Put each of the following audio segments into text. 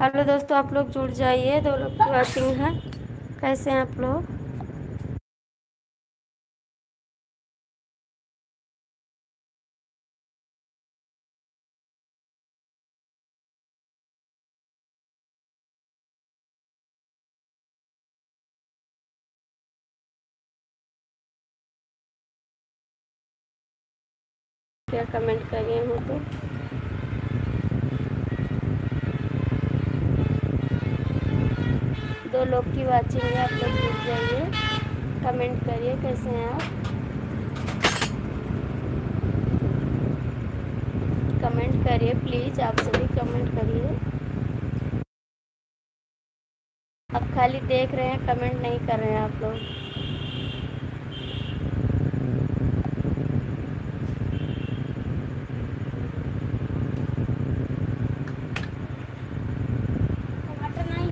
Hello दोस्तों, आप लोग जुड़ जाइए। दो लोग की वॉचिंग है। कैसे हैं आप लोग? क्या कमेंट करिए हो तो। दो लोग की वॉचिंग है, आप लोग जुड़ जाइए। कमेंट करिए कैसे हैं आप। कमेंट करिए प्लीज़, आप सभी कमेंट करिए। आप खाली देख रहे हैं, कमेंट नहीं कर रहे हैं आप लोग। टमाटर नहीं।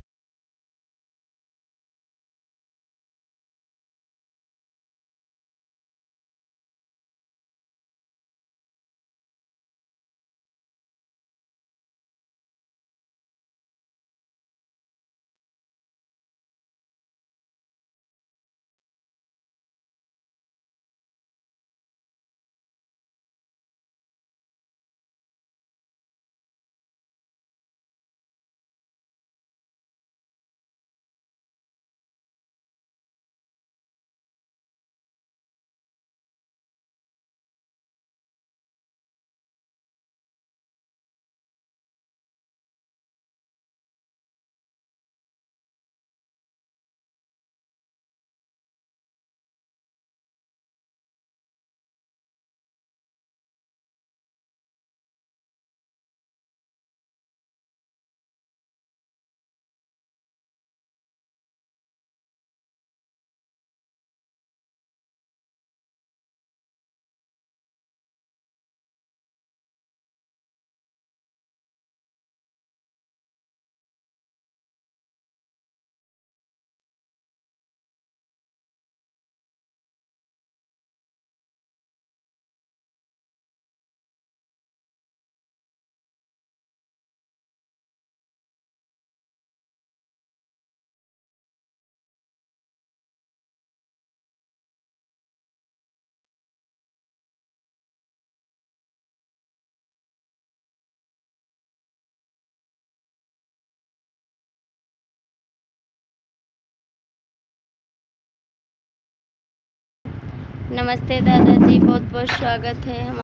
नमस्ते दादाजी, बहुत बहुत स्वागत है हमारे